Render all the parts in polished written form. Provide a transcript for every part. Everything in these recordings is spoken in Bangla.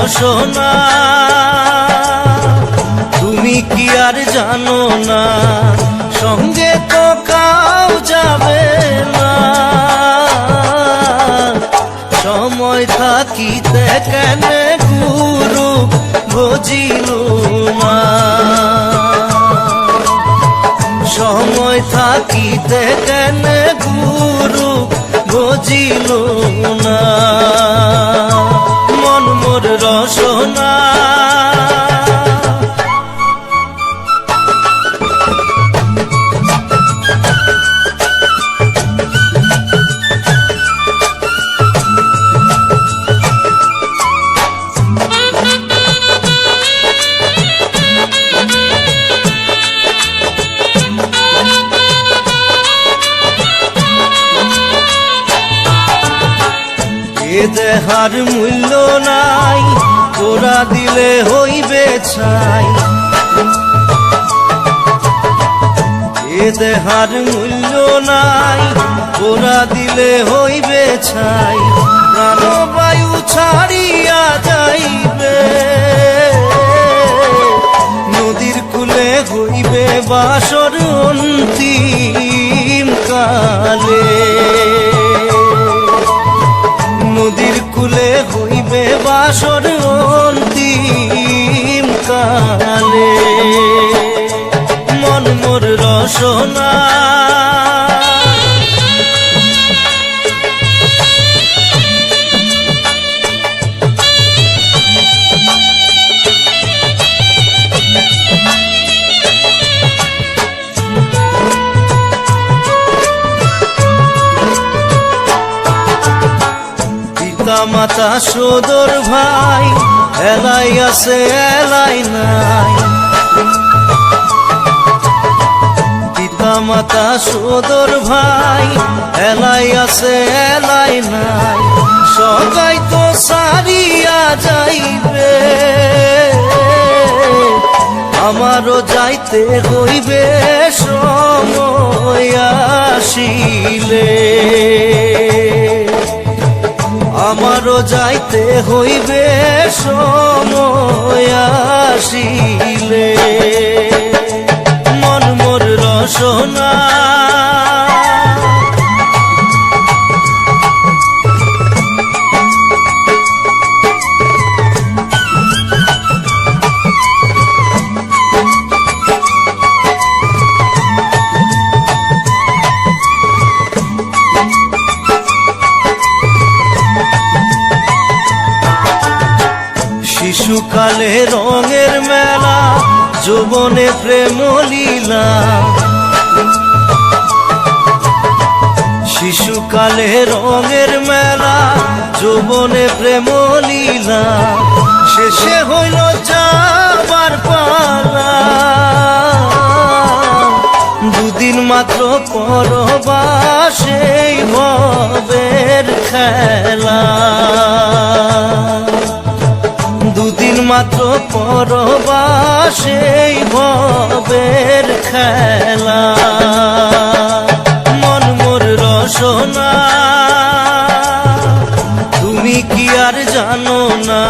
রসনা তুমি কি আর জানো না, সঙ্গে তো কাউ যাবে না। সময় থাকিতে কেন গুরু বুঝিল না, সময় থাকিতে কেন গুরু বুঝিল না। মন মোর রসনা দেহার মূল্য নাই, তোরা দিলে হইবে ছাই। এ দেহার মূল্য নাই, তোরা দিলে হইবে ছাই। প্রাণবায়ু ছাড়িয়া যাইবে, নদীর কূলে হইবে বাসর অন্তিম কালে। নদীর কূলে হইবে বাসর অন্তিম কালে। মন মোর রসনা মাতা সদর ভাই, এলাই আছে এলাই নাই। পিতা মাতা সদর ভাই, এলাই আছে এলাই নাই। সবাই তো সারিয়া যাইবে, আমারও যাইতে হইবে সময় আসিলে। আমারও যাইতে হইবে সময় আসিলে। মন মোর রসনা শিশুকালে রঙের মেলা, যৌবনে প্রেম লীলা। শিশুকালে রঙের মেলা, যৌবনে প্রেম লীলা। শেষে হইল যাবার পালা, দুদিন মাত্র পরবাসেই ভবের খেলা। দুদিন মাত্র পরবাসেই ভবের খেলা। মন মোর রসনা তুমি কি আর জানো না,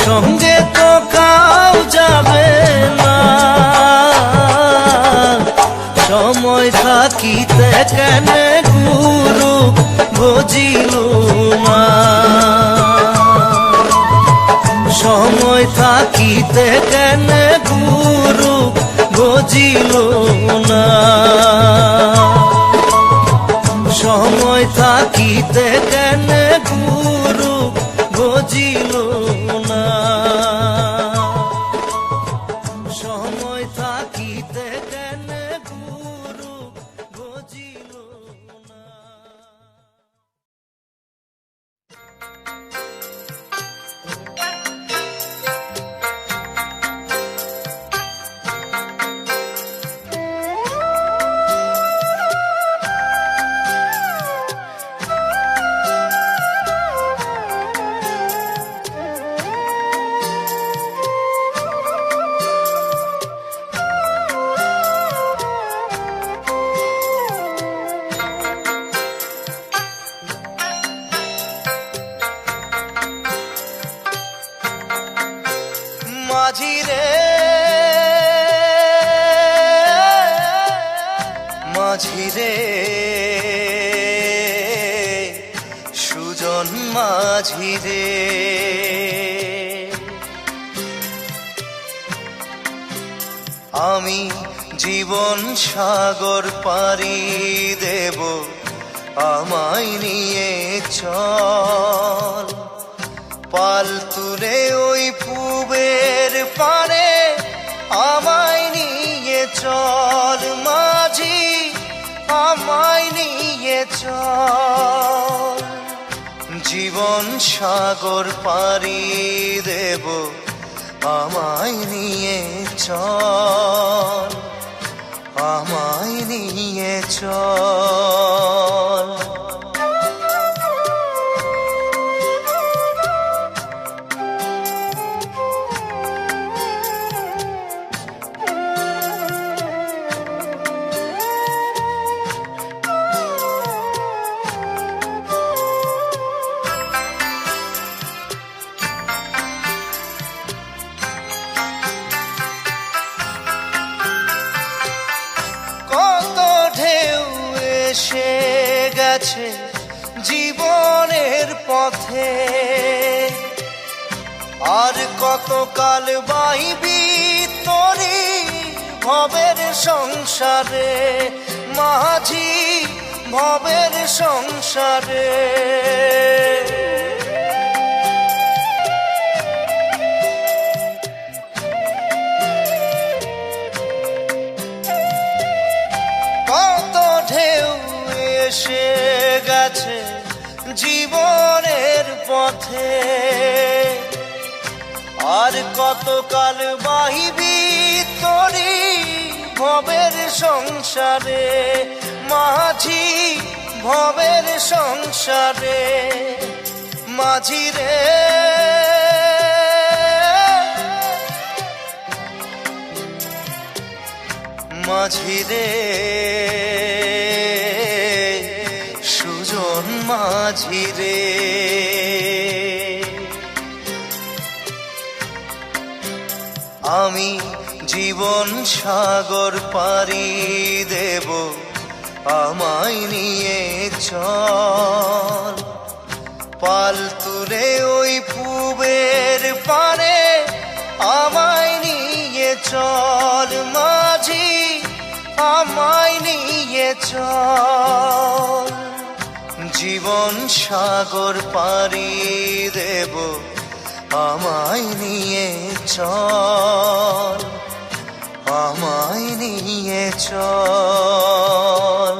সঙ্গে তো কাউ যাবে না। সময় থাকিতে কেন গুরু বুঝিল না, সময় থাকিতে কেন গুরু বুঝিল না। সময় থাকিতে কেন গুরু বুঝিল না। সময় থাকিতে কেন গুরু বুঝিল না। মাঝি রে। আমি জীবন সাগর পাড়ি দেব, আমায় নিয়ে চল। পাল তুলে ওই পূবের পারে আমায় নিয়ে চল মাঝি, আমায় নিয়ে চল। জীবন সাগর পাড়ি দেব, আমায় নিয়ে চল, আমায় নিয়ে চল। এসে গেছে জীবনের পথে, আর কতকাল বাইবি তোরি ভবের সংসারে মাঝি, ভবের সংসারে। এসে গেছে জীবনের পথে, আর কতকাল বাহিবি তোরি ভবের সংসারে মাঝি, ভবের সংসারে। মাঝি রে মাঝি রে, সুজন মাঝি রে। আমি জীবন সাগর পাড়ি দেব, আমায় নিয়ে চল। পাল তুলে ওই পূবের পারে আমায় নিয়ে চল মাঝি, আমায় নিয়ে চল। জীবন সাগর পাড়ি দেব, আমায় নিয়ে চল, আমায় নিয়ে চল।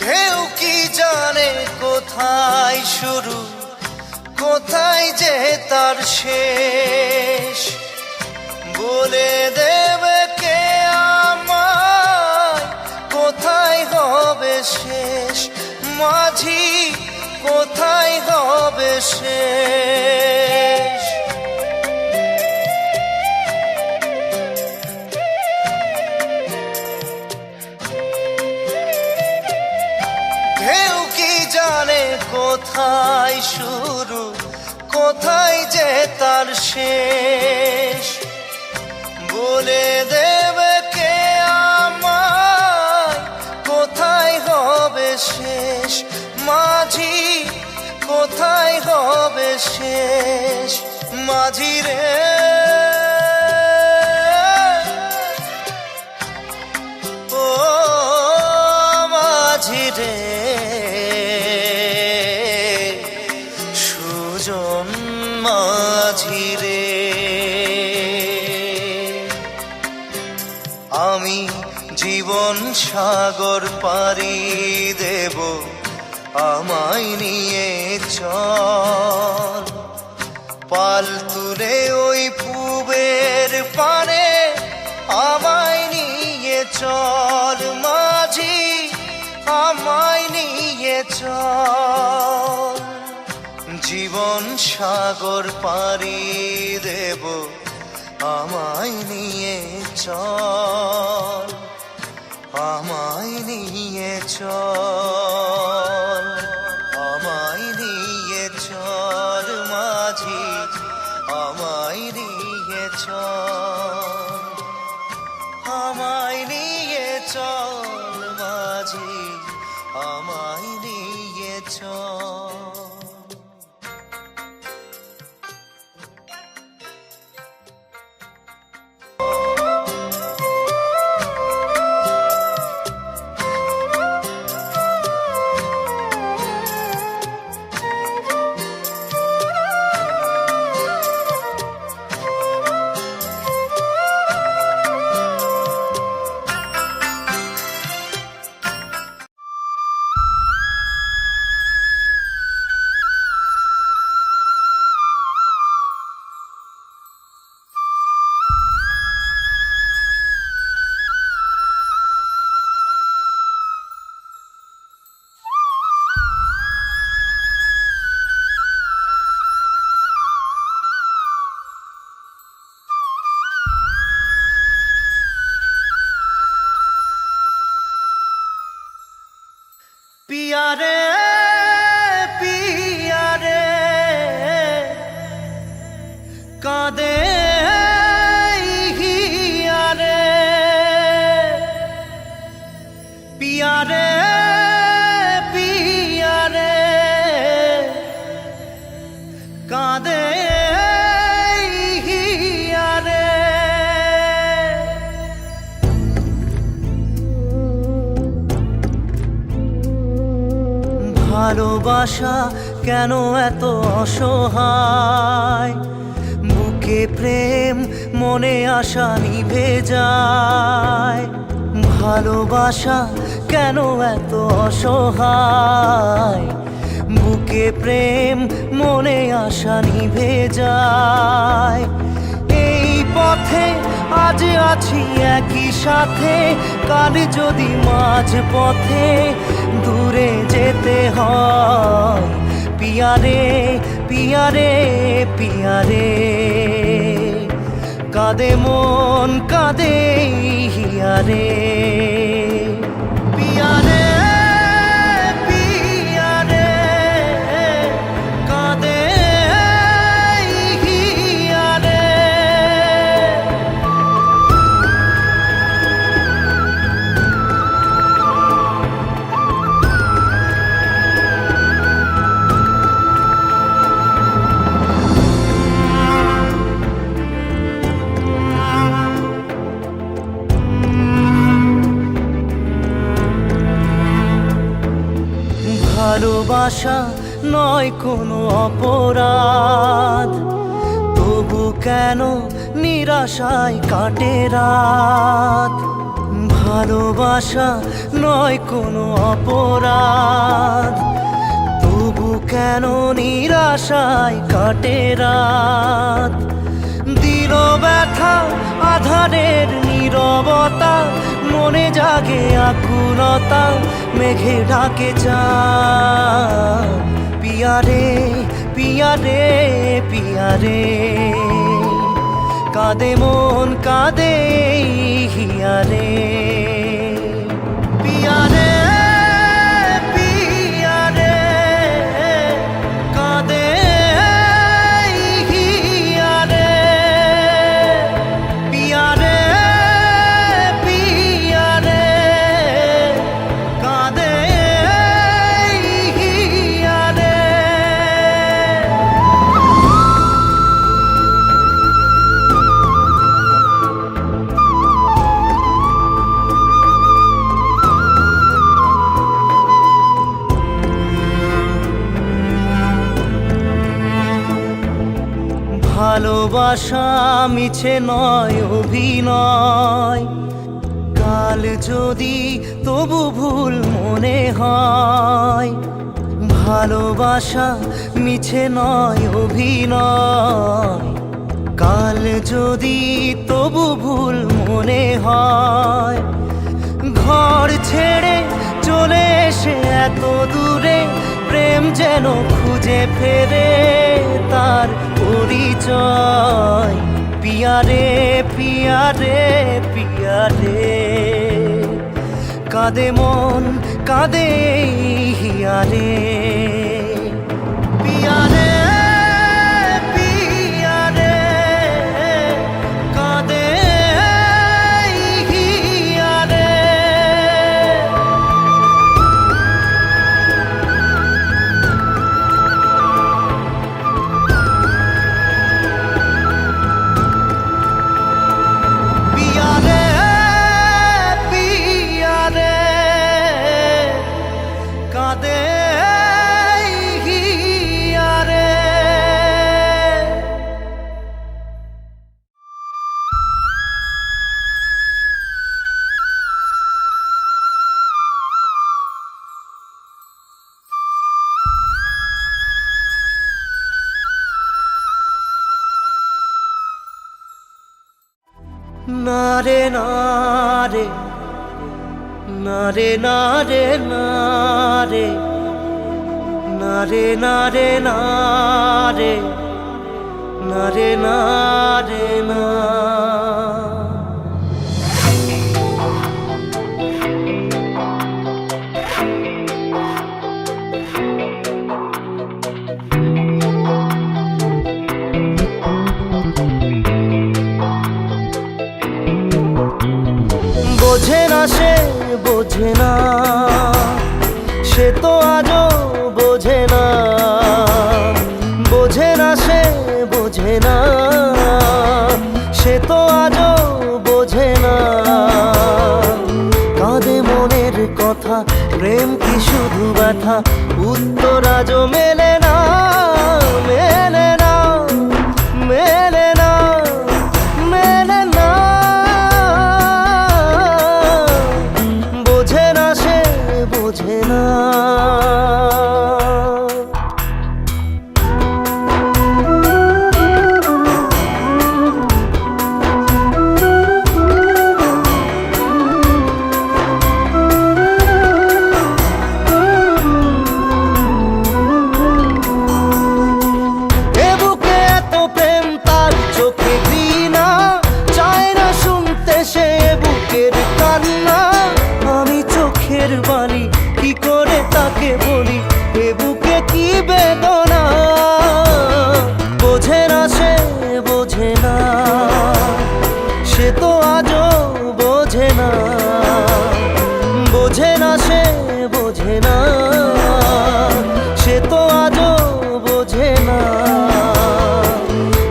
ঢেউ কি জানে কোথায় শুরু, কোথায় যে তার শেষ, বলে দেবে কে আমায় কোথায় হবে শেষ মাঝি, কোথায় হবে শেষ। ঢেউ কি জানে কোথায় শুরু, কোথায় যে তার শেষ, বলে দেবে কে আমায় কোথায় হবে শেষ মাঝি, কোথায় হবে শেষ। মাঝি রে ও মাঝি রে, সুজন মাঝি রে। আমি জীবন সাগর পাড়ি দেব, আমায় নিয়ে চল। পাল তুলে ওই পূবের পারে আমায় নিয়ে চল মাঝি, আমায় নিয়ে চল। জীবন সাগর পাড়ি দেব, আমায় নিয়ে চল, আমায় নিয়ে চল, আমায় নিয়ে চল মাঝি, আমায় নিয়ে চল, আমায় নিয়ে চল মাঝি, আমায় নিয়ে চল। पिया रे पिया रे कादे हिया रे, पिया रे पिया रे कादे हिया रे। ভালোবাসা কেন এত অসহায়, বুকে প্রেম মনে আশা নিভে যায়। ভালোবাসা কেন এত অসহায়, বুকে প্রেম মনে আশা নিভে যায়। এই পথে আজ আছি একই সাথে, কাল যদি মাঝ পথে দূরে যেতে হয়। পিয়া রে পিয়া রে পিয়া রে কাঁদে মন কাঁদে হিয়া রে, পিয়া রে পিয়া রে কাঁদে হিয়া রে। ভালোবাসা নয় কোনো অপরাধ, তবু কেন নিরাশায় কাটে রাত। ভালোবাসা নয় কোনো অপরাধ, তবু কেন নিরাশায় কাটে রাত। দিল ব্যথা আধারের নীরবতা, মনে জাগে আকুলতা, মেঘে ঢাকে চাঁদ। পিয়া রে পিয়া রে পিয়া রে কাঁদে মন কাঁদে হিয়া রে, পিয়া রে পিয়া রে কাঁদে হিয়া রে, পিয়া রে পিয়া রে কাঁদে হিয়া রে। ভালোবাসা মিছে নয় অভিনয়, কাল যদি তবু ভুল মনে হয়। ভালোবাসা মিছে নয় অভিনয়, কাল যদি তবু ভুল মনে হয়। ঘর ছেড়ে চলে এসে এত দূরে, প্রেম যেন খুঁজে ফেরে তার পরিচয়। पिया रे पिया रे पिया रे कादे मन कादे हिया रे पिया रे पिया रे कादे हिया रे पिया रे पिया रे कादे हिया रे नारे नारे नारे नारे नारे नारे नारे नारे नारे नारे ना বোঝে না সে বোঝে না সে তো আজও বোঝে না বোঝে না সে বোঝে না সে তো আজও বোঝে না কাঁদে মনের কথা প্রেম কি শুধু ব্যথা উত্তর আজও মেলে না মেলে না মেলে না মেলে না বোঝে না সে বোঝে না এ বুকে এত প্রেম তার চোখে ঘৃণা চায় না শুনতে সে বুকের কান্না আমি চোখের বাণী কি করে তাকে বলি এ বুকে কি বেদনা বোঝে না সে বোঝে না সে তো আজও বোঝে না বোঝে না সে বোঝে না সে তো আজও বোঝে না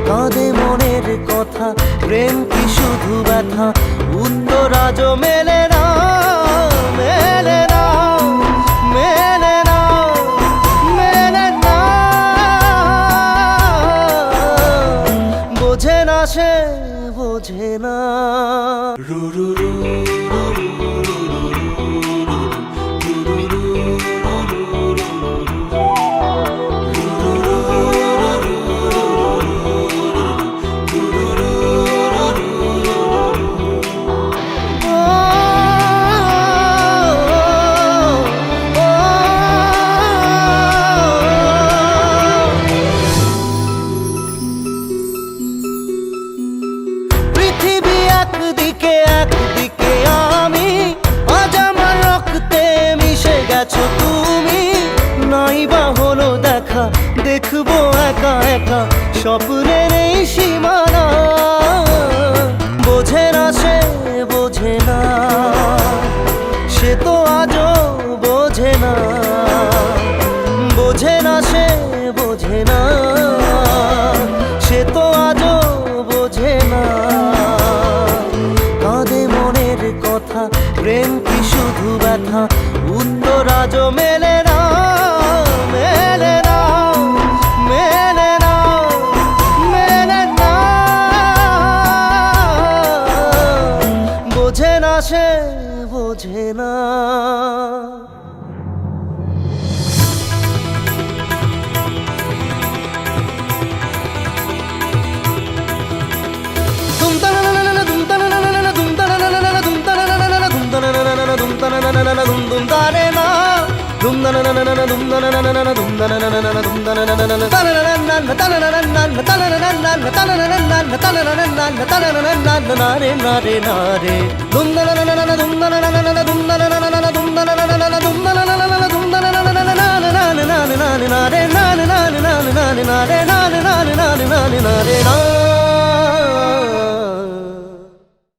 কাঁদে মনের কথা প্রেম কি শুধু ব্যথা উত্তর আজও মেলে না মেলে না মেলে না মেলে না বোঝে না সে বোঝে না পৃথিবী একদিকে একদিকে আমি আজ আমার রক্তে মিশে গেছো তুমি নাই বা হলো দেখা দেখবো একা একা স্বপ্নের এই সীমানা বোঝে না সে বোঝে না সে তো আজও বোঝে না বোঝে না সে বোঝে না সে তো আজও বোঝে না কাঁদে মনের কথা প্রেম কি শুধু ব্যথা উত্তর আজও মেলে না মেলে না মেলে না মেলে না বোঝে না সে বোঝে না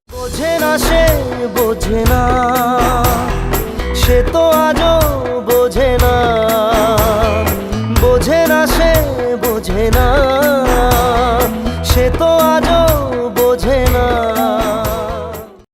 বোঝে না সে বোঝে না, সে তো আজও